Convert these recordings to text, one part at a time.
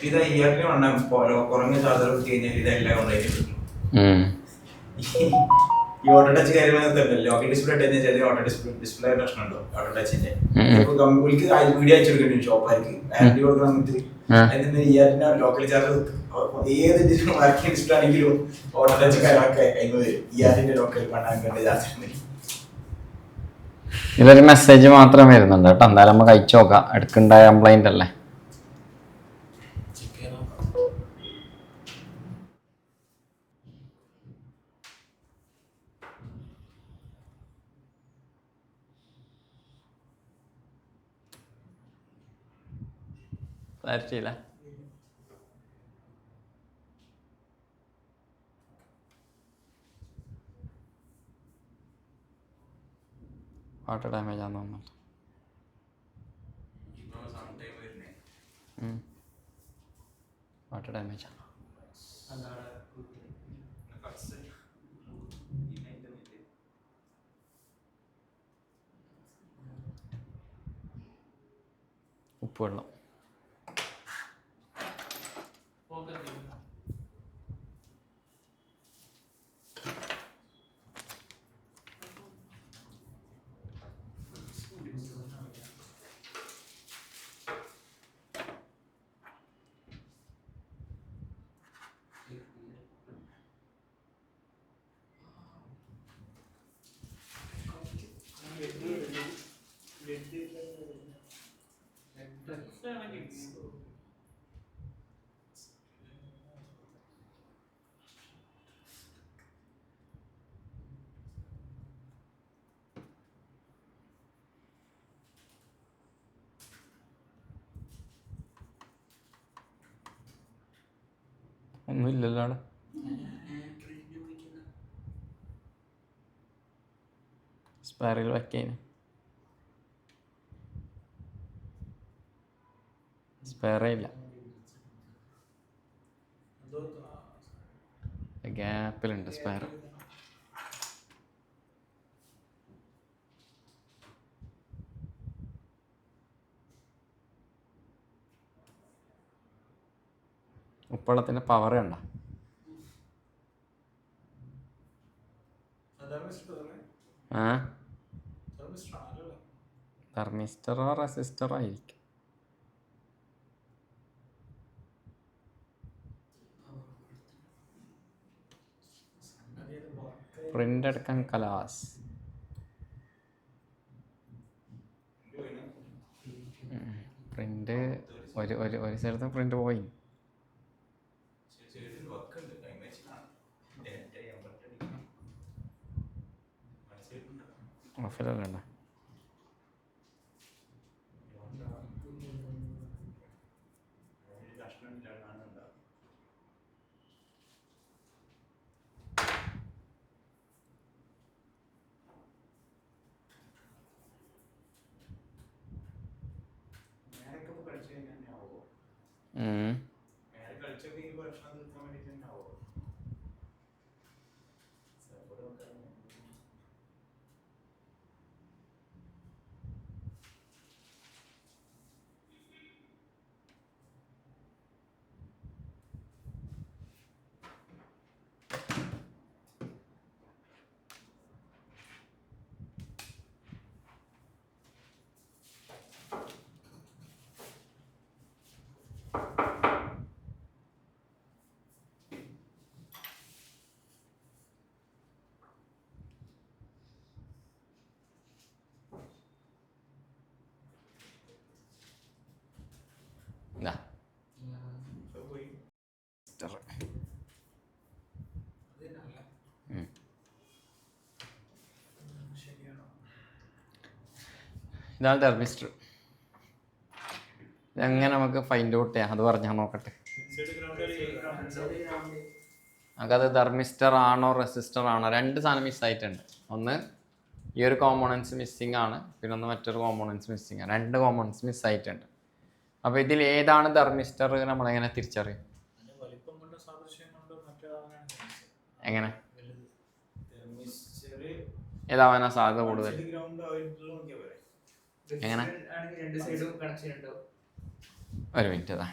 ഇത് ഇയറിന് വണ്ണം കുറഞ്ഞ ചാർജർ എടുത്ത് കഴിഞ്ഞാൽ ഇതെല്ലാം ഓൺലൈനിൽ കിട്ടും. ഈ ഓട്ടോ ടച്ച് കാര്യങ്ങളൊക്കെ ഓക്കെ ഡിസ്പ്ലേ ഇട്ട് ഓട്ടോ ഡിസ്പ്ലേ പ്രശ്നമുണ്ടോ ഓട്ടോ ടച്ചിന്റെ വീഡിയോ അയച്ചെടുക്കേണ്ടി ഷോപ്പാർക്ക് വാറന്റി കൊടുക്കാൻ സമയത്ത് അതിന് ഇയറിന്റെ ലോക്കൽ ചാർജർ ഏത് വർക്ക് ഡിസ്പ്ലേ ആണെങ്കിലും ഓട്ടോ ടച്ച് കാര്യങ്ങളൊക്കെ അതിന് വരും ഇയറിന്റെ ലോക്കൽ പണ്ടാക്കേണ്ട ചാർജർ. ഇതൊരു മെസ്സേജ് മാത്രം വരുന്നുണ്ട് കേട്ടോ. എന്തായാലും നമുക്ക് അയച്ചു നോക്കാം. എടുക്കണ്ടായ കംപ്ലൈന്റ് അല്ലേ. തരച്ചില്ല വാട്ടർ ഡാമേജ് ആണെന്ന് തോന്നുന്നു. വാട്ടർ ഡാമേജ് ആണ്. ഉപ്പുവെള്ളം ഒന്നുമില്ലല്ലോ അവിടെ. സ്പെയറിൽ വെക്കേന് സ്പെയറേ ഇല്ല. ഗ്യാപ്പിലുണ്ട് സ്പെയർ. ഉപ്പളത്തിന്റെ പവർ കണ്ട. തെർമിസ്റ്ററോ റെസിസ്റ്ററോ ആയിരിക്കും. പ്രിന്റ് എടുക്കാൻ കലാസ്. പ്രിന്റ് ഒരു സ്ഥലത്ത് പ്രിന്റ് പോയി. ഓഫിലല്ല. ഇതാണ് തെർമിസ്റ്റർ. ഇതെങ്ങനെ നമുക്ക് ഫൈൻഡ് ഔട്ട് ചെയ്യാം അത് പറഞ്ഞാൽ നോക്കട്ടെ. നമുക്കത് തെർമിസ്റ്റർ ആണോ റെസിസ്റ്റർ ആണോ, രണ്ട് സാധനം മിസ്സായിട്ടുണ്ട്. ഒന്ന് ഈ ഒരു കോമ്പോണൻസ് മിസ്സിങ് ആണ്, പിന്നെ ഒന്ന് മറ്റൊരു കോമ്പോണൻസ് മിസ്സിങ് ആണ്. രണ്ട് കോമ്പോണൻസ് മിസ്സായിട്ടുണ്ട്. അപ്പോൾ ഇതിൽ ഏതാണ് തെർമിസ്റ്റർ നമ്മളെങ്ങനെ തിരിച്ചറിയും? എങ്ങനെ ഏതാവാനാ സാധ്യത കൂടുതൽ? എങ്ങനെ ഒരു മിനിറ്റ് അതാ.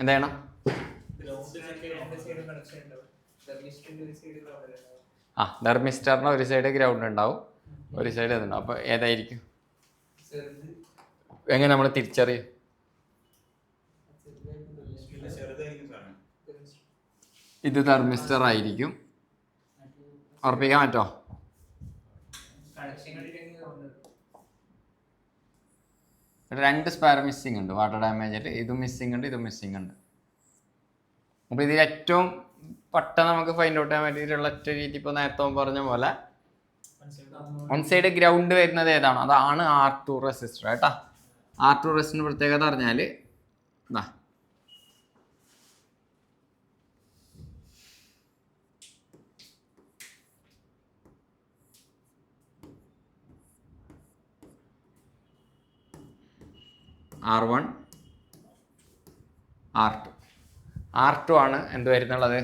എന്താണ് ആ തെർമിസ്റ്ററിന് ഒരു സൈഡ് ഗ്രൗണ്ട് ഉണ്ടാവും, ഒരു സൈഡ് ഇതുണ്ടാവും. അപ്പോൾ ഏതായിരിക്കും, എങ്ങനെ നമ്മൾ തിരിച്ചറിയും? ഇത് തെർമിസ്റ്റർ ആയിരിക്കും. ഉറപ്പിക്കാൻ പറ്റോ? രണ്ട് സ്പെയർ മിസ്സിംഗ് ഉണ്ട് വാട്ടർ ഡാമേജിൽ. ഇതും മിസ്സിംഗ് ഉണ്ട്, ഇതും മിസ്സിംഗ് ഉണ്ട്. അപ്പോൾ ഇതിൽ ഏറ്റവും പെട്ടെന്ന് നമുക്ക് ഫൈൻഡ് ഔട്ട് ചെയ്യാൻ വേണ്ടിയിട്ടുള്ള ഒറ്റ രീതി ഇപ്പോൾ നേരത്തെ പറഞ്ഞ പോലെ വൺ സൈഡ് ഗ്രൗണ്ട് വരുന്നത് ഏതാണോ അതാണ് R2 റെസിസ്റ്റർ കേട്ടോ. R2 റെസിസ്റ്ററിന് പ്രത്യേകത പറഞ്ഞാൽ ഇതാ, R1 R2. R2 ആണ് എന്ത് വരുന്നുള്ളത്,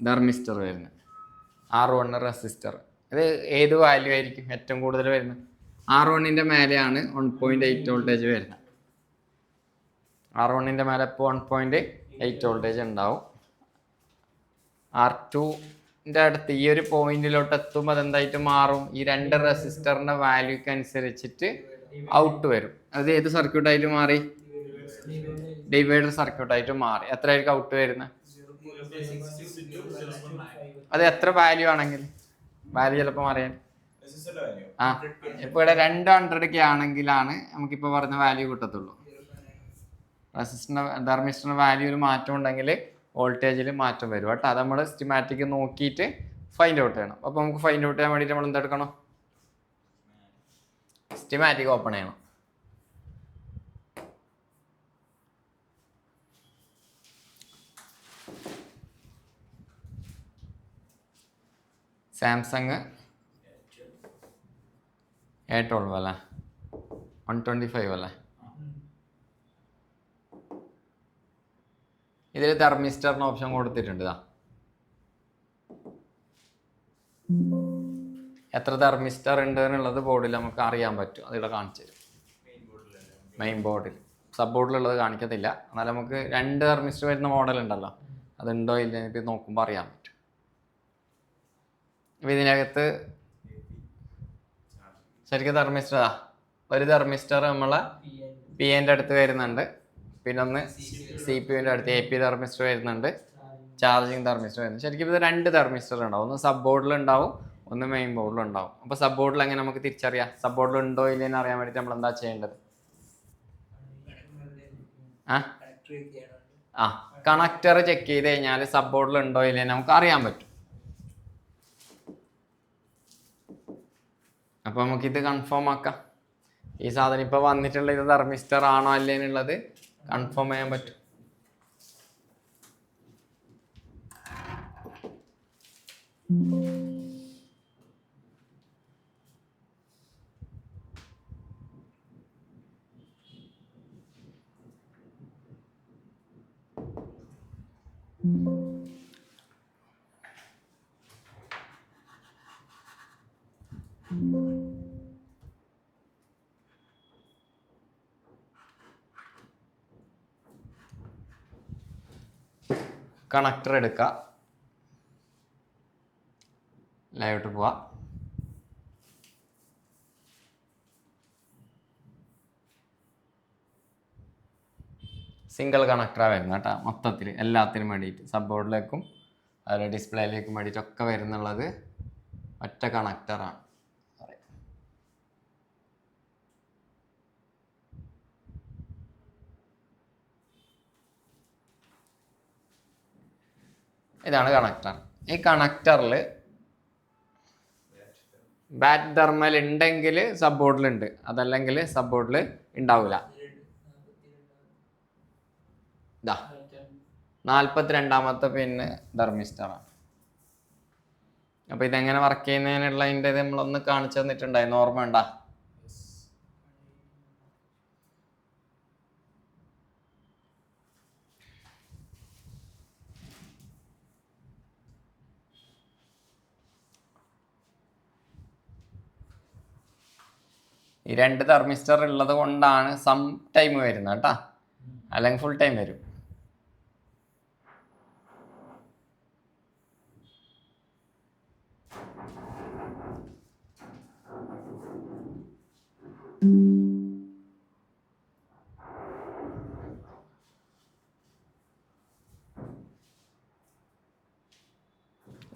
തെർമിസ്റ്റർ വരുന്നത്. R1 resistor. ഇത് ഏത് വാല്യൂ ആയിരിക്കും ഏറ്റവും കൂടുതൽ വരുന്നത്? R1ൻ്റെ മേലെയാണ് 1.8 വോൾട്ടേജ് വരുന്നത്. R1ൻ്റെ മേലെ ഇപ്പോൾ 1.8 വോൾട്ടേജ് ഉണ്ടാവും. R2ൻ്റെ അടുത്ത് ഈ ഒരു പോയിന്റിലോട്ട് എത്തുമ്പോൾ അതെന്തായിട്ട് മാറും, ഈ രണ്ട് റെസിസ്റ്ററിൻ്റെ വാല്യൂക്ക് അനുസരിച്ചിട്ട് ഔട്ട് വരും. അത് ഏത് സർക്യൂട്ടായിട്ട് മാറി, ഡിവൈഡർ സർക്യൂട്ടായിട്ട് മാറി. എത്രയായിരിക്കും ഔട്ട് വരുന്നത്? അത് എത്ര വാല്യൂ ആണെങ്കിൽ വാല്യൂ ചിലപ്പോൾ മാറിയാൽ ആ ഇപ്പൊ ഇവിടെ 200 K ആണെങ്കിലാണ് നമുക്കിപ്പോൾ പറഞ്ഞ വാല്യൂ കിട്ടത്തുള്ളൂ. റെസിസ്റ്ററിന്റെ തെർമിസ്റ്ററിന്റെ വാല്യൂ ഒരു മാറ്റം ഉണ്ടെങ്കിൽ വോൾട്ടേജിൽ മാറ്റം വരും കേട്ടോ. അത് നമ്മൾ സ്റ്റിമാറ്റിക് നോക്കിയിട്ട് ഫൈൻഡ് ഔട്ട് ചെയ്യണം. അപ്പോൾ നമുക്ക് ഫൈൻഡ് ഔട്ട് ചെയ്യാൻ വേണ്ടിയിട്ട് നമ്മൾ എന്തെടുക്കണം, സ്റ്റിമാറ്റിക് ഓപ്പൺ ചെയ്യണം. സാംസങ് A12 അല്ലേ, 125 അല്ലേ. ഇതിൽ തെർമിസ്റ്ററിന് ഓപ്ഷൻ കൊടുത്തിട്ടുണ്ട്. എത്ര തെർമിസ്റ്റർ ഉണ്ട് എന്നുള്ളത് ബോർഡിൽ നമുക്ക് അറിയാൻ പറ്റും. അതിവിടെ കാണിച്ചു തരും. മെയിൻ ബോർഡിൽ, സബ് ബോർഡിലുള്ളത് കാണിക്കത്തില്ല. എന്നാൽ നമുക്ക് 2 തെർമിസ്റ്റർ വരുന്ന മോഡൽ ഉണ്ടല്ലോ, അതുണ്ടോ ഇല്ല ഇപ്പം നോക്കുമ്പോൾ അറിയാൻ പറ്റും. അപ്പം ഇതിനകത്ത് ശരിക്കും തെർമിസ്റ്റർ ഒരു തെർമിസ്റ്റർ നമ്മളെ PNൻ്റെ അടുത്ത് വരുന്നുണ്ട്, പിന്നെ ഒന്ന് CPUവിൻ്റെ അടുത്ത് AP തെർമിസ്റ്റർ വരുന്നുണ്ട്, ചാർജിങ് തെർമിസ്റ്റർ വരുന്നുണ്ട്. ശരിക്കും ഇത് 2 തെർമിസ്റ്റർ ഉണ്ടാവും. ഒന്ന് സബ് ബോർഡിലുണ്ടാവും, ഒന്ന് മെയിൻ ബോർഡിലുണ്ടാവും. അപ്പോൾ സബ് ബോർഡിൽ എങ്ങനെ നമുക്ക് തിരിച്ചറിയാം, സബ് ബോർഡിൽ ഉണ്ടോ ഇല്ലെന്ന് അറിയാൻ വേണ്ടിയിട്ട് നമ്മൾ എന്താ ചെയ്യേണ്ടത്? കണക്ടർ ചെക്ക് ചെയ്ത് കഴിഞ്ഞാൽ സബ് ബോർഡിൽ ഉണ്ടോ ഇല്ലെന്ന് നമുക്ക് അറിയാൻ പറ്റും. അപ്പോൾ നമുക്കിത് കൺഫേം ആക്കാം. ഈ സാധനം ഇപ്പോൾ വന്നിട്ടുള്ള ഇത് തെർമിസ്റ്റർ ആണോ അല്ലേ എന്നുള്ളത് കൺഫേം ചെയ്യാൻ പറ്റും. കണക്ടർ എടുക്കുക, ലൈവിട്ട് പോവാ. സിംഗിൾ കണക്ടറാണ് വരുന്നത് കേട്ടോ. മൊത്തത്തിൽ എല്ലാത്തിനും വേണ്ടിയിട്ട് സബ് ബോർഡിലേക്കും അതുപോലെ ഡിസ്പ്ലേയിലേക്കും വേണ്ടിയിട്ടൊക്കെ വരുന്നുള്ളത് ഒറ്റ കണക്ടറാണ്. ഇതാണ് കണക്ടർ. ഈ കണക്ടറിൽ ബാറ്റ് തെർമൽ ഉണ്ടെങ്കിൽ സബ് ബോർഡിലുണ്ട്, അതല്ലെങ്കിൽ സബ് ബോർഡിൽ ഉണ്ടാവില്ല. ഇതാ 42ാമത്തെ പിന്ന് തെർമിസ്റ്ററാണ്. അപ്പോൾ ഇതെങ്ങനെ വർക്ക് ചെയ്യുന്നതിനുള്ളതിൻ്റെ നമ്മളൊന്ന് കാണിച്ചു തന്നിട്ടുണ്ടായിരുന്നു, ഓർമ്മ ഉണ്ടാ? ഈ 2 തെർമിസ്റ്റർ ഉള്ളത് കൊണ്ടാണ് സം ടൈം വരുന്നത് കേട്ടാ, അല്ലെങ്കിൽ ഫുൾ ടൈം വരും.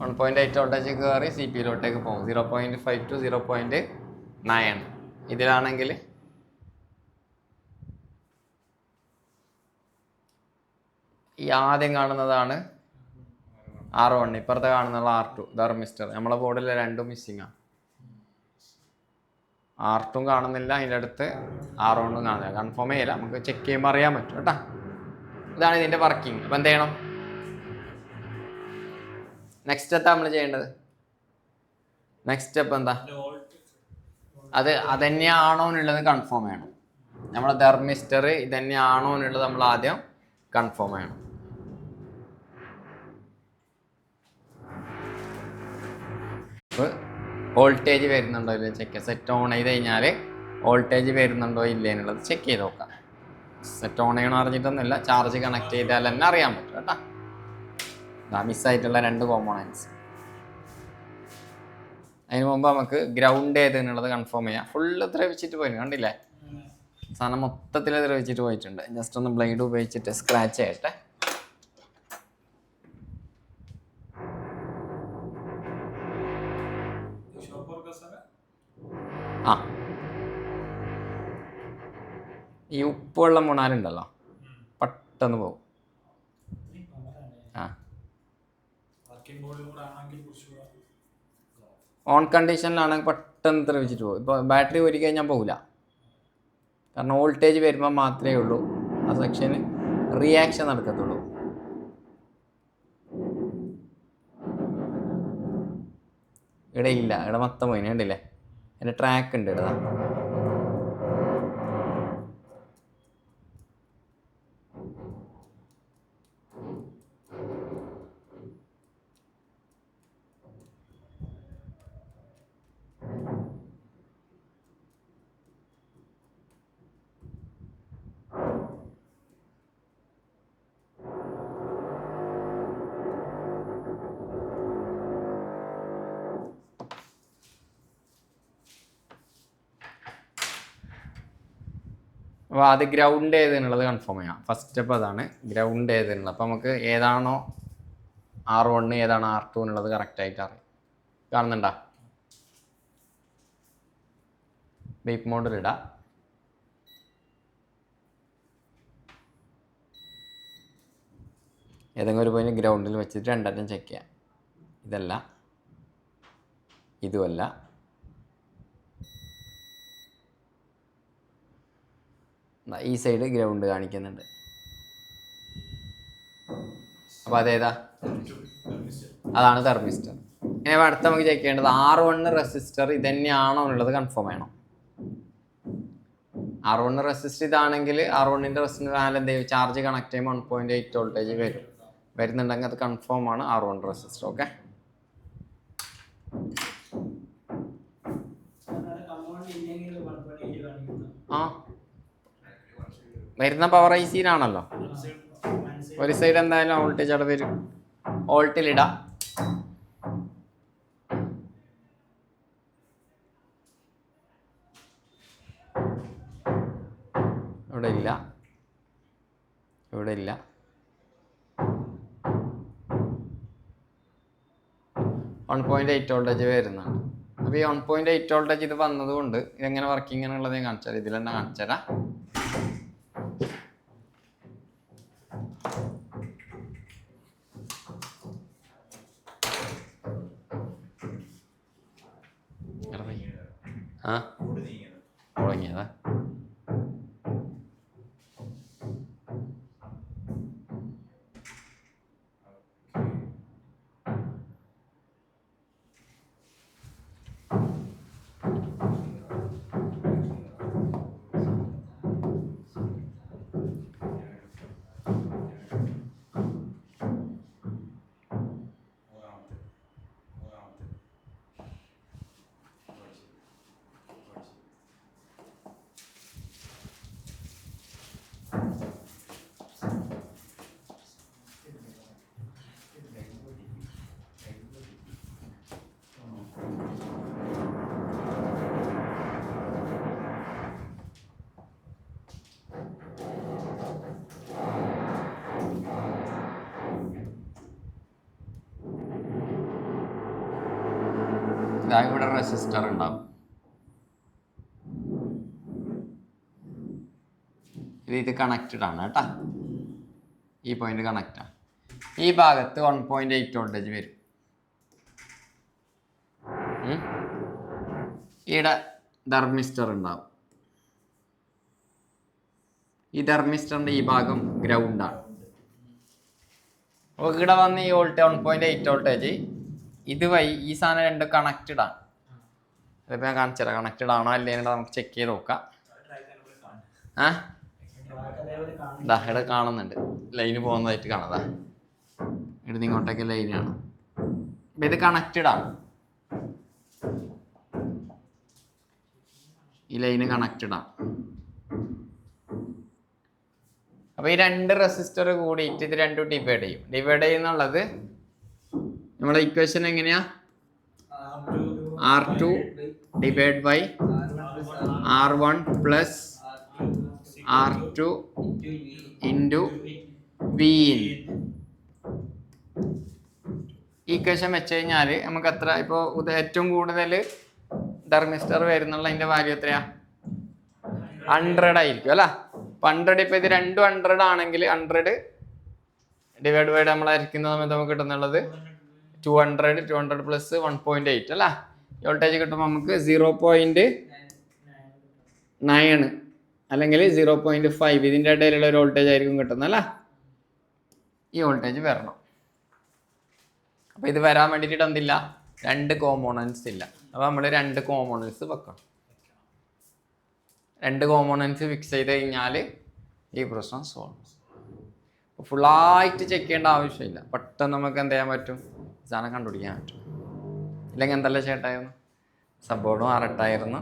വൺ പോയിന്റ് 8 വോൾട്ടേജ് കയറി സി പിയിലോട്ടേക്ക് പോകും. 0.5 to 0.9. ഇതിലാണെങ്കിൽ ഈ ആദ്യം കാണുന്നതാണ് R1, ഇപ്പുറത്തെ കാണുന്നത് R2 തെർമിസ്റ്റർ. നമ്മളെ ബോർഡിൽ രണ്ടും മിസ്സിങ് ആണ്. R2 കാണുന്നില്ല, അതിൻ്റെ അടുത്ത് R1 കാണുന്നില്ല. കൺഫേം ചെയ്യില്ല, നമുക്ക് ചെക്ക് ചെയ്യുമ്പോൾ അറിയാൻ പറ്റും കേട്ടോ. ഇതാണ് ഇതിൻ്റെ വർക്കിംഗ്. അപ്പം എന്ത് ചെയ്യണം? നെക്സ്റ്റ് സ്റ്റെപ്പ് നമ്മൾ ചെയ്യേണ്ടത്, നെക്സ്റ്റ് സ്റ്റെപ്പ് എന്താ? അത് തന്നെയാണോ എന്നുള്ളത് കൺഫേം ചെയ്യണം. നമ്മളെ തെർമിസ്റ്റർ ഇതന്നെയാണോ എന്നുള്ളത് നമ്മൾ ആദ്യം കൺഫേം ചെയ്യണം. വോൾട്ടേജ് വരുന്നുണ്ടോ ഇല്ല ചെക്ക് ചെയ്യുക. സെറ്റ് ഓൺ ചെയ്ത് കഴിഞ്ഞാൽ വോൾട്ടേജ് വരുന്നുണ്ടോ ഇല്ല എന്നുള്ളത് ചെക്ക് ചെയ്ത് നോക്കാം. സെറ്റ് ഓൺ ചെയ്യണം അറിഞ്ഞിട്ടൊന്നുമില്ല, ചാർജ് കണക്ട് ചെയ്താൽ തന്നെ അറിയാൻ പറ്റും കേട്ടോ. മിസ്സായിട്ടുള്ള 2 കോമ്പോണൻസ്. അതിന് മുമ്പ് നമുക്ക് ഗ്രൗണ്ട് ഏത് എന്നുള്ളത് കൺഫേം ചെയ്യാം. ഫുള്ള് ദ്രവിച്ചിട്ട് പോയി, കണ്ടില്ലേ? സാധനം മൊത്തത്തിൽ ദ്രവിച്ചിട്ട് പോയിട്ടുണ്ട്. ജസ്റ്റ് ഒന്ന് ബ്ലേഡ് ഉപയോഗിച്ചിട്ട് സ്ക്രാച്ച് ചെയ്യട്ടെ. ആ, ഈ ഉപ്പുവെള്ളം വീണാലുണ്ടല്ലോ പെട്ടെന്ന് പോകും. ആ, ഓൺ കണ്ടീഷനിലാണെങ്കിൽ പെട്ടെന്ന് ദ്രവിച്ചിട്ട് പോകും. ഇപ്പോൾ ബാറ്ററി ഊരി കഴിഞ്ഞാൽ പോകില്ല, കാരണം വോൾട്ടേജ് വരുമ്പോൾ മാത്രമേ ഉള്ളൂ ആ സെക്ഷന് റിയാക്ഷൻ നടക്കത്തുള്ളൂ. ഇവിടെ ഇല്ല, ഇവിടെ മൊത്തം പോയിന് കണ്ടില്ലേ? അതിൻ്റെ ട്രാക്ക് ഉണ്ട് ഇവിടെ. അപ്പോൾ അത് ഗ്രൗണ്ട് ഏത് എന്നുള്ളത് കൺഫേം ചെയ്യാം. ഫസ്റ്റ് സ്റ്റെപ്പ് അതാണ്, ഗ്രൗണ്ട് ഏത് എന്നുള്ളത്. അപ്പോൾ നമുക്ക് ഏതാണോ R1 ഏതാണ് R2 എന്നുള്ളത് കറക്റ്റായിട്ട് അറിയാം. കാണുന്നുണ്ടോ? ബീപ്പ് മോഡിലിടാം. ഏതെങ്കിലും ഒരു പോയിന്റ് ഗ്രൗണ്ടിൽ വെച്ചിട്ട് രണ്ടറ്റം ചെക്ക് ചെയ്യാം. ഇതല്ല, ഇതുമല്ല, ഈ സൈഡ് ഗ്രൗണ്ട് കാണിക്കുന്നുണ്ട്. അപ്പോൾ അതേതാ? അതാണ് തെർമിസ്റ്റർ. ഇനി അടുത്ത് നമുക്ക് ചെക്ക് ചെയ്യേണ്ടത് R1 റെസിസ്റ്റർ ഇതന്നെയാണോ എന്നുള്ളത് കൺഫേം ചെയ്യണം. R1 റെസിസ്റ്റർ ഇതാണെങ്കിൽ R1 റെസിസ്റ്റർ വാല്യൂ എന്ത് ചെയ്യും? ചാർജ് കണക്ട് ചെയ്യുമ്പോൾ 1.8 വോൾട്ടേജ് വരുന്നുണ്ടെങ്കിൽ അത് കൺഫേം ആണ് R1 റെസിസ്റ്റർ. ഓക്കെ, ആ വരുന്ന പവർ IC-യിലാണല്ലോ. ഒരു സൈഡ് എന്തായാലും വോൾട്ടേജ് അവിടെ വരും. വോൾട്ടിലിടാം. ഇവിടെ ഇല്ല, ഇവിടെ ഇല്ല. 1.8 വോൾട്ടേജ് വരുന്നുണ്ട്. അപ്പോൾ ഈ 1.8 വോൾട്ടേജ് ഇത് വന്നതുകൊണ്ട് ഇതെങ്ങനെ വർക്കിംഗ് എന്നുള്ളത് ഞാൻ കാണിച്ചു തരാം. ഇതിൽ തന്നെ കാണിച്ചു തരാം. ആ, തുടങ്ങിയതാ. ഇതാ ഇവിടെ റെസിസ്റ്റർ ഉണ്ടാവും. ഇത് കണക്റ്റഡ് ആണ് കേട്ടോ. ഈ പോയിന്റ് കണക്റ്റാണ്. ഈ ഭാഗത്ത് 1.8 വോൾട്ടേജ് വരും. ഇവിടെ തെർമിസ്റ്റർ ഉണ്ടാവും. ഈ തെർമിസ്റ്ററിന്റെ ഈ ഭാഗം ഗ്രൗണ്ടാണ്. അപ്പോൾ ഇവിടെ വന്ന് ഈ 1.8 വോൾട്ടേജ് ഇതുവഴി ഈ സാധനം രണ്ട് കണക്റ്റഡ് ആണ്. അതിപ്പോൾ ഞാൻ കാണിച്ചു തരാം കണക്റ്റഡ് ആണോ അല്ലെങ്കിൽ നമുക്ക് ചെക്ക് ചെയ്ത് നോക്കാം. ഇവിടെ കാണുന്നുണ്ട് ലൈന് പോകുന്നതായിട്ട് കാണാതാ. ഇവിടുന്ന് ഇങ്ങോട്ടേക്ക് ലൈനാണ്. അപ്പം ഇത് കണക്റ്റഡ് ആണ്. ഈ ലൈന് കണക്റ്റഡ് ആണ്. അപ്പൊ ഈ രണ്ട് റെസിസ്റ്റർ കൂടിയിട്ട് ഇത് രണ്ടും ഡിവൈഡ് ചെയ്യും. ഡിവൈഡ് ചെയ്യുന്നുള്ളത് നമ്മുടെ ഇക്വേഷൻ എങ്ങനെയാ? R2 divide by R1 plus R2 into V in. Equation വെച്ച് കഴിഞ്ഞാൽ നമുക്ക് എത്ര ഇപ്പോൾ ഏറ്റവും കൂടുതൽ തെർമിസ്റ്റർ വരുന്നുള്ളതിൻ്റെ വാല്യൂ എത്രയാ? 100 ആയിരിക്കും അല്ല. 100 ഇപ്പോൾ ഇത് രണ്ടും 100 ആണെങ്കിൽ 100 ഡിവൈഡ് ബൈ നമ്മൾ അരിക്കുന്ന സമയത്ത് നമുക്ക് കിട്ടുന്നുള്ളത് 200 പ്ലസ് 1.8 അല്ല. വോൾട്ടേജ് കിട്ടുമ്പോൾ നമുക്ക് 0.9 അല്ലെങ്കിൽ 0.5 ഇതിൻ്റെ ഇടയിലുള്ള ഒരു വോൾട്ടേജ് ആയിരിക്കും കിട്ടുന്നത് അല്ല. ഈ വോൾട്ടേജ് വരണം. അപ്പോൾ ഇത് വരാൻ വേണ്ടിയിട്ട് എന്തില്ല? രണ്ട് കോമ്പോണൻസ് ഇല്ല. അപ്പോൾ നമ്മൾ രണ്ട് കോമ്പോണൻസ് വെക്കണം. രണ്ട് കോമ്പോണൻസ് ഫിക്സ് ചെയ്ത് കഴിഞ്ഞാൽ ഈ പ്രശ്നം സോൾവ്. ഫുള്ളായിട്ട് ചെക്ക് ചെയ്യേണ്ട ആവശ്യമില്ല. പെട്ടെന്ന് നമുക്ക് എന്ത് ചെയ്യാൻ പറ്റും? സാധനം കണ്ടുപിടിക്കാൻ പറ്റും. ഇല്ലെങ്കിൽ എന്തെല്ലാം ചേട്ടായിരുന്നു? സബ്ബോർഡ് മാറട്ടായിരുന്നു.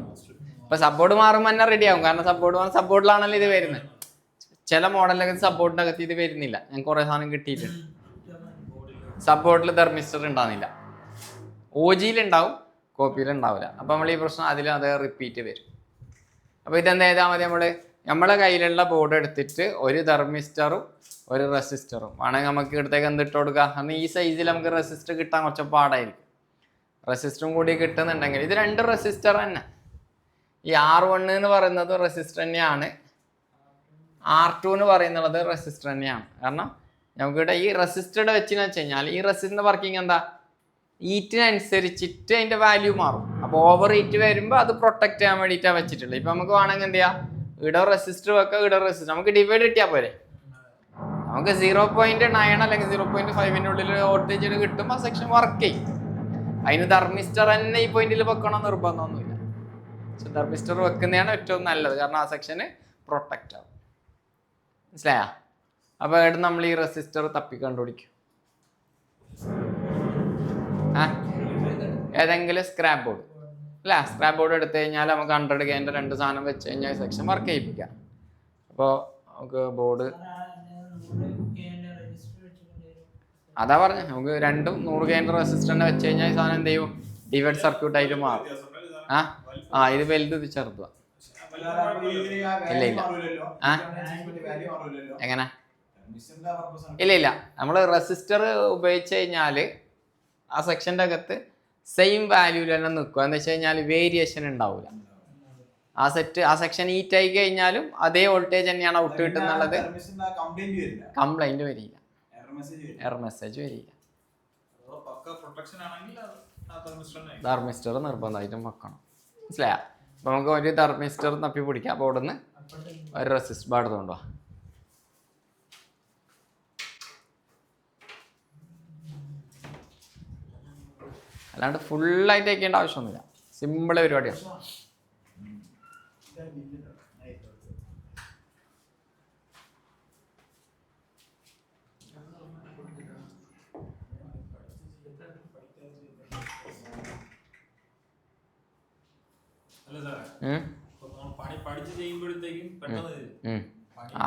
ഇപ്പം സബ്ബോർഡ് മാറുമ്പോൾ തന്നെ റെഡി ആവും. കാരണം സബ്ബോർഡിലാണല്ലോ ഇത് വരുന്നത്. ചില മോഡലൊക്കെ സബ്ബോർഡിൻ്റെ അകത്ത് ഇത് വരുന്നില്ല. ഞാൻ കുറേ സാധനം കിട്ടിയിട്ടുണ്ട്. സബ്ബോർഡിൽ തെർമിസ്റ്റർ ഉണ്ടാകുന്നില്ല. OG-ലുണ്ടാവും, കോപ്പിയിലുണ്ടാവില്ല. അപ്പോൾ നമ്മൾ ഈ പ്രശ്നം അത് റിപ്പീറ്റ് വരും. അപ്പോൾ ഇതെന്ത് ചെയ്താൽ മതി? നമ്മളെ കയ്യിലുള്ള ബോർഡ് എടുത്തിട്ട് ഒരു തെർമിസ്റ്ററും ഒരു റെസിസ്റ്ററും വേണമെങ്കിൽ നമുക്ക് ഇടത്തേക്ക് എന്തിട്ട് കൊടുക്കുക. കാരണം ഈ സൈസിൽ നമുക്ക് റെസിസ്റ്റർ കിട്ടാൻ കുറച്ച് പാടായിരിക്കും. റെസിസ്റ്ററും കൂടി കിട്ടുന്നുണ്ടെങ്കിൽ ഇത് രണ്ട് റെസിസ്റ്റർ തന്നെ. ഈ R1 എന്ന് പറയുന്നത് റെസിസ്റ്റർ തന്നെയാണ്. R2 എന്ന് പറയുന്നത് റെസിസ്റ്റർ തന്നെയാണ്. കാരണം നമുക്കിവിടെ ഈ റെസിസ്റ്ററുടെ വെച്ചെന്ന് വെച്ച് കഴിഞ്ഞാൽ ഈ റെസിസ്റ്ററിൻ്റെ വർക്കിംഗ് എന്താ? ഈറ്റിനനുസരിച്ചിട്ട് അതിൻ്റെ വാല്യൂ മാറും. അപ്പോൾ ഓവർ ഹീറ്റ് വരുമ്പോൾ അത് പ്രൊട്ടക്ട് ചെയ്യാൻ വേണ്ടിയിട്ടാണ് വെച്ചിട്ടുള്ളത്. ഇപ്പം നമുക്ക് വേണമെങ്കിൽ എന്ത് ചെയ്യാം? ഇവിടെ റെസിസ്റ്റർ വെക്കാം, ഇവിടെ റെസിസ്റ്റർ നമുക്ക് ഡിവൈഡ് കിട്ടിയാൽ പോരെ. നമുക്ക് 0.9 അല്ലെങ്കിൽ 0.5 ഉള്ളിൽ വോൾട്ടേജ് കിട്ടുമ്പോൾ ആ സെക്ഷൻ വർക്ക് ചെയ്യും. അതിന് തെർമിസ്റ്റർ തന്നെ ഈ പോയിന്റിൽ വെക്കണം നിർബന്ധമൊന്നുമില്ല. പക്ഷെ തെർമിസ്റ്റർ വെക്കുന്നതാണ് ഏറ്റവും നല്ലത്. കാരണം ആ സെക്ഷന് പ്രൊട്ടക്റ്റ് ആവും. മനസ്സിലായാ? അപ്പോൾ ഇവിടെ നമ്മൾ ഈ റെസിസ്റ്റർ തപ്പി കണ്ടുപിടിക്കും. ഏതെങ്കിലും സ്ക്രാപ്പ് ബോർഡ് അല്ല, സ്ക്രാപ്പ് ബോർഡ് എടുത്തു കഴിഞ്ഞാൽ നമുക്ക് 100 K രണ്ട് സാധനം വെച്ച് കഴിഞ്ഞാൽ സെക്ഷൻ വർക്ക് ചെയ്യിപ്പിക്കാം. അപ്പോൾ നമുക്ക് ബോർഡ് അതാ പറഞ്ഞ നമുക്ക് രണ്ടും 100 K റെസിസ്റ്റർ തന്നെ വെച്ച് കഴിഞ്ഞാൽ ഈ സാധനം എന്ത് ചെയ്യും? ഡിവൈഡ് സർക്യൂട്ട് ആയിട്ട് മാറും. ഇത് വലുത് ഇത് ചെറുതുക. ഇല്ല എങ്ങനെ? ഇല്ല നമ്മൾ റെസിസ്റ്റർ ഉപയോഗിച്ച് കഴിഞ്ഞാൽ ആ സെക്ഷൻ്റെ അകത്ത് സെയിം വാല്യൂവിൽ തന്നെ നിൽക്കുക. എന്ന് വെച്ച് കഴിഞ്ഞാൽ വേരിയേഷൻ ഉണ്ടാവില്ല. ആ സെക്ഷൻ ഹീറ്റ് ആയി കഴിഞ്ഞാലും അതേ വോൾട്ടേജ് തന്നെയാണ് ഔട്ട് കിട്ടുന്നുള്ളത്. കംപ്ലൈന്റ് വരില്ല, എറർ മെസ്സേജ് വരില്ല. തെർമിസ്റ്റർ നിർബന്ധമായിട്ടും വെക്കണം. മനസ്സിലായ? അപ്പോൾ നമുക്ക് ഒരു തെർമിസ്റ്റർ തപ്പി പിടിക്കാം. ബോർഡിൽ നിന്ന് ഒരു റെസിസ്റ്റർ ബോർഡ് കൊണ്ടുപോവാ. അല്ലാണ്ട് ഫുള്ളായിട്ട് വയ്ക്കേണ്ട ആവശ്യമൊന്നുമില്ല. സിമ്പിൾ പരിപാടിയാണ്.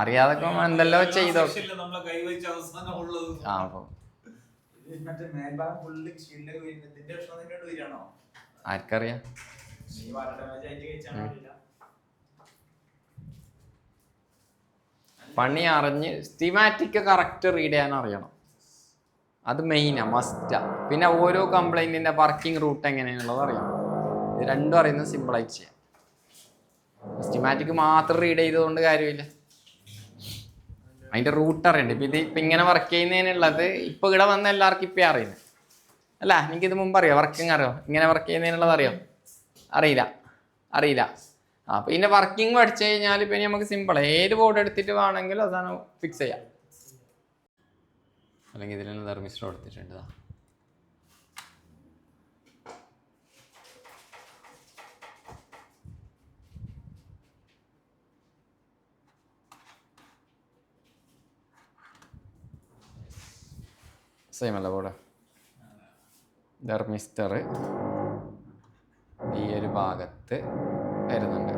അറിയാതൊക്കെ എന്തെല്ലോ ചെയ്തോ. ആർക്കറിയാം? പണി അറിഞ്ഞ് സ്കീമാറ്റിക് കറക്റ്റ് റീഡ് ചെയ്യാൻ അറിയണം. അത് മെയിനാ, മസ്റ്റാ. പിന്നെ ഓരോ കംപ്ലൈൻറ്റിൻ്റെ വർക്കിംഗ് റൂട്ട് എങ്ങനെയാണുള്ളത് അറിയാം. ഇത് രണ്ടും അറിയുന്നത് സിമ്പിളായിട്ട് ചെയ്യാം. സ്റ്റിമാറ്റിക് മാത്രം റീഡ് ചെയ്തതുകൊണ്ട് കാര്യമില്ല, അതിൻ്റെ റൂട്ട് അറിയണ്ട. ഇപ്പം ഇങ്ങനെ വർക്ക് ചെയ്യുന്നതിനുള്ളത് ഇപ്പോൾ ഇവിടെ വന്ന എല്ലാവർക്കും ഇപ്പം അറിയുന്നത് അല്ല. എനിക്കിത് മുമ്പ് അറിയാം, വർക്കിംഗ് അറിയോ, ഇങ്ങനെ വർക്ക് ചെയ്യുന്നതിനുള്ളത് അറിയോ? അറിയില്ല. അപ്പോൾ ഇതിൻ്റെ വർക്കിംഗ് പഠിച്ചു കഴിഞ്ഞാൽ പിന്നെ നമുക്ക് സിമ്പിൾ, ഏത് ബോർഡ് എടുത്തിട്ട് വേണമെങ്കിലും അതാണ് ഫിക്സ് ചെയ്യാം. അല്ലെങ്കിൽ ഇതിൽ തന്നെ തെർമിസ്റ്റർ കൊടുത്തിട്ടുണ്ട്. സെയിം അല്ല ബോർഡ്. തെർമിസ്റ്റർ ഈ ഒരു ഭാഗത്ത് വരുന്നുണ്ട്.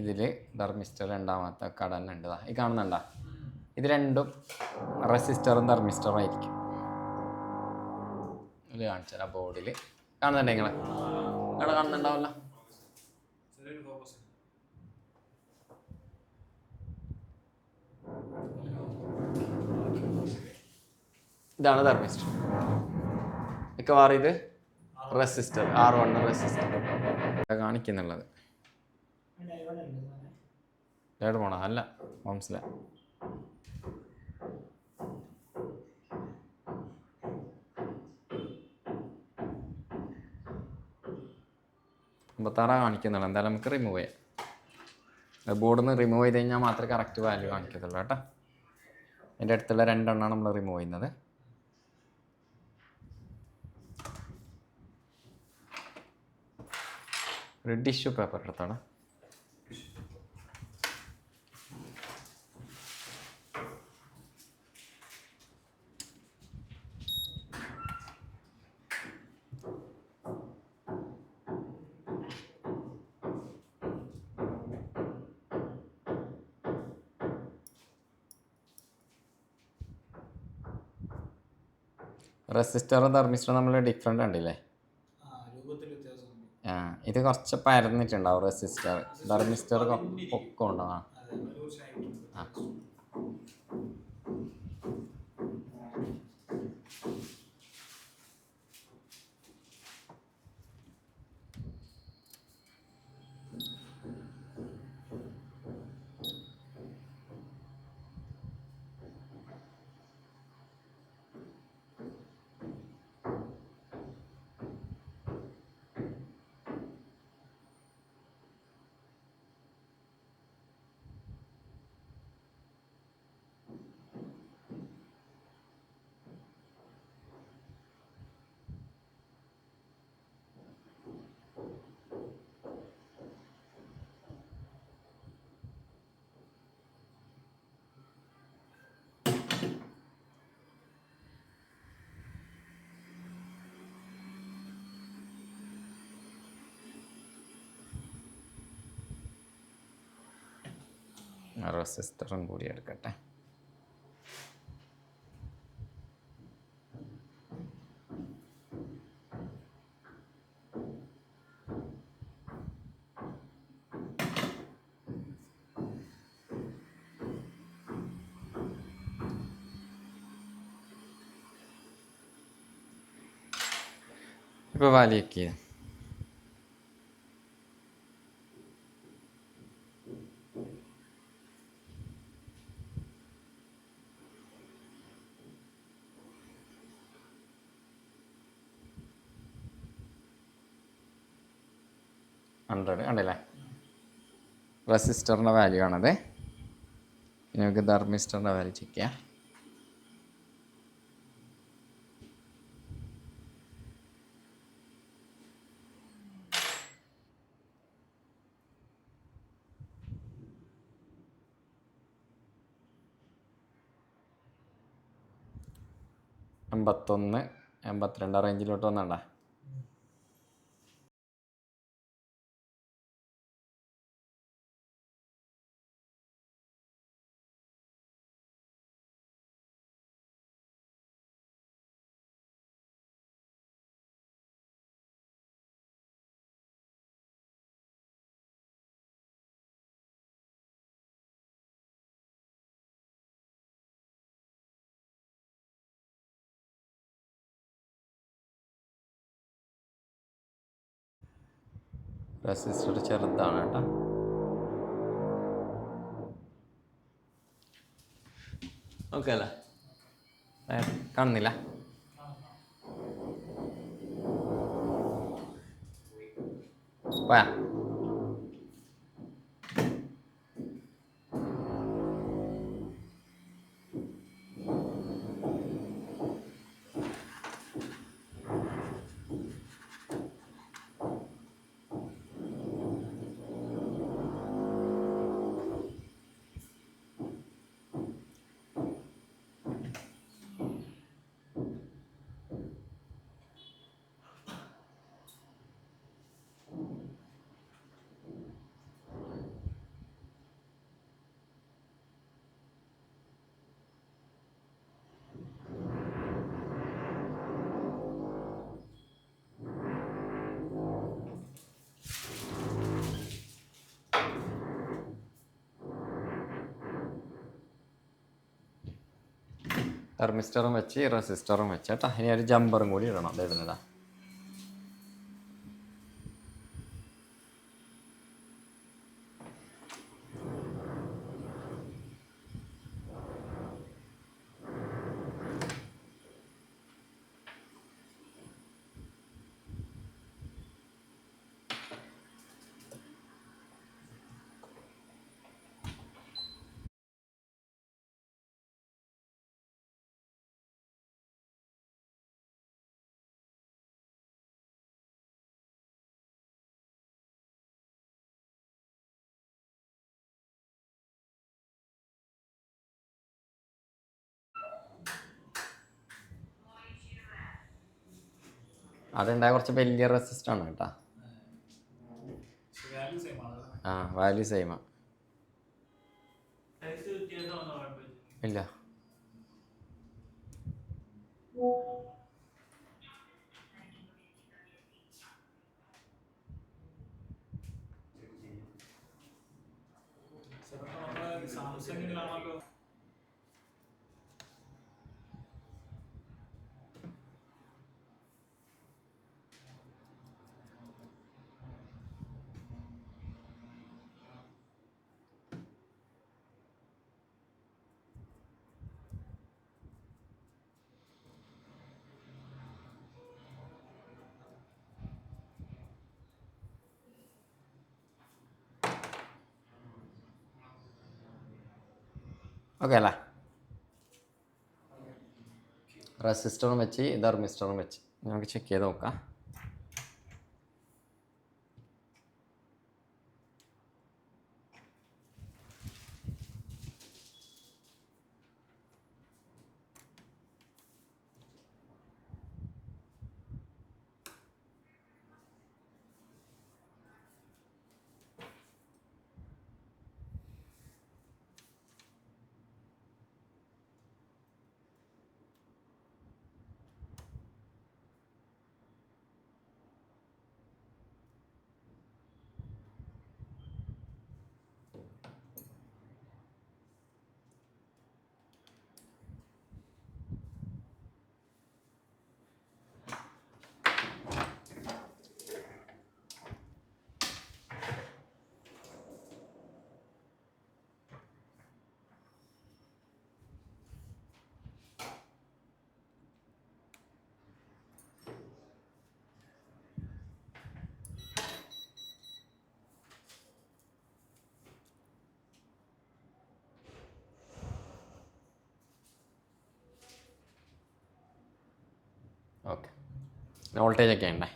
ഇതിൽ തെർമിസ്റ്റർ രണ്ടാമത്തെ കടന ഉണ്ട്, ഈ കാണുന്നുണ്ടോ? ഇത് രണ്ടും റെസിസ്റ്ററും തെർമിസ്റ്ററും ആയിരിക്കും. ഇത് കാണിച്ചാൽ ബോർഡിൽ കാണുന്നുണ്ട്, നിങ്ങൾ ഇവിടെ കാണുന്നുണ്ടാവല്ലോ. ഇതാണ് തെർമിസ്റ്റർ. മിക്കവാറും ഇത് റെസിസ്റ്റർ, R1 റെസിസ്റ്റർ കാണിക്കുന്നുള്ളത്. ഡയോഡ് പോണോ? അല്ല, മനസ്സിലായി. കാണിക്കുന്നുള്ളൂ. എന്തായാലും നമുക്ക് റിമൂവ് ചെയ്യാം. ബോർഡിൽ നിന്ന് റിമൂവ് ചെയ്ത് കഴിഞ്ഞാൽ മാത്രമേ കറക്റ്റ് വാല്യൂ കാണിക്കത്തുള്ളൂ കേട്ടോ. എൻ്റെ അടുത്തുള്ള രണ്ടെണ്ണമാണ് നമ്മൾ റിമൂവ് ചെയ്യുന്നത്. ഒരു ടിഷ്യൂ പേപ്പർ എടുത്താണ്. റെസിസ്റ്ററും തെർമിസ്റ്ററും നമ്മൾ ഡിഫറെൻ്റ് ഉണ്ടല്ലേ? ഇത് കുറച്ച് പരന്നിട്ടുണ്ടാവും റെസിസ്റ്റർ. തെർമിസ്റ്റർ പൊക്കം ഉണ്ടാവും. റെസിസ്റ്ററും കൂടി എടുക്കട്ടെ. ഇപ്പോൾ വാലിയൊക്കെ 100 കണ്ടില്ലേ? റെസിസ്റ്ററിൻ്റെ വാല്യൂ ആണത്. ഇനി നമുക്ക് തെർമിസ്റ്ററിൻ്റെ വാല്യൂ ചെക്ക് ചെയ്യാം. എൺപത്തൊന്ന് 82 റേഞ്ചിലോട്ട് വന്നണ്ട. റെസിസ്റ്റർ ചെറുതാണ് കേട്ടോ. ഓക്കെ അല്ലേ? കാണുന്നില്ല? പോയാ? തെർമിസ്റ്ററും വെച്ച് റെസിസ്റ്ററും വെച്ച് കേട്ടോ. ഇനി ഒരു ജമ്പറും കൂടി ഇടണം. അത് ഇടുന്നതാ. അതുണ്ടായ കുറച്ച് വലിയ റെസിസ്റ്ററാണ് കേട്ടോ. ആ, വാല്യൂ സെയിമാ. ഇല്ല. സാംസങ്ങിലാണല്ലോ. ഓക്കെ അല്ലേ? റെസിസ്റ്ററും വെച്ച് തെർമിസ്റ്ററും വെച്ച് നമുക്ക് ചെക്ക് ചെയ്ത് നോക്കാം. ഓക്കെ. വോൾട്ടേജ് ഒക്കെ ഉണ്ടേ.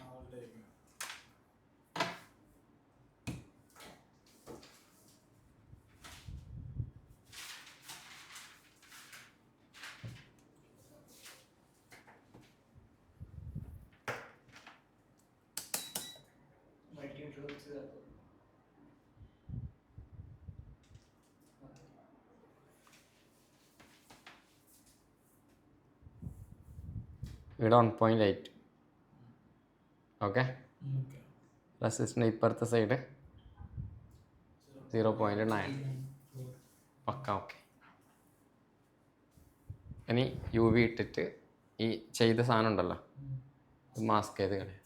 ഇവിടെ 1.8. ഓക്കെ. റെസിസ്റ്ററിൻ്റെ ഇപ്പുറത്തെ സൈഡ് 0.9. പക്ക. ഓക്കെ. ഇനി യു വി ഇട്ടിട്ട് ഈ ചെയ്ത സാധനം ഉണ്ടല്ലോ, മാസ്ക് ചെയ്ത് കളയാം.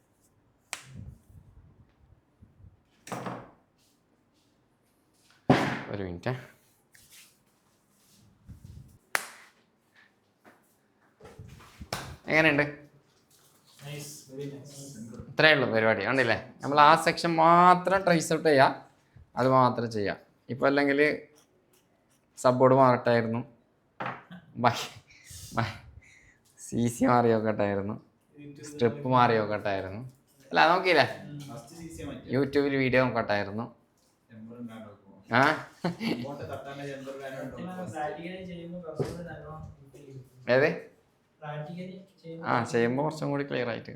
ഒരു മിനിറ്റ്. എങ്ങനെയുണ്ട്? ഇത്രയേ ഉള്ളൂ പരിപാടി. കണ്ടില്ലേ, നമ്മൾ ആ സെക്ഷൻ മാത്രം ട്രേസ് ഔട്ട് ചെയ്യുക, അത് മാത്രം ചെയ്യാം. ഇപ്പോൾ അല്ലെങ്കിൽ സബ്ബോർഡ് മാറട്ടായിരുന്നു, CC മാറി നോക്കട്ടായിരുന്നു, സ്ട്രിപ്പ് മാറി നോക്കട്ടായിരുന്നു. അല്ല നോക്കിയില്ലേ, യൂട്യൂബിൽ വീഡിയോ നോക്കട്ടായിരുന്നു. ആ ഏത്? ആ ചെയ്യുമ്പോൾ കുറച്ചും കൂടി ക്ലിയർ ആയിട്ട്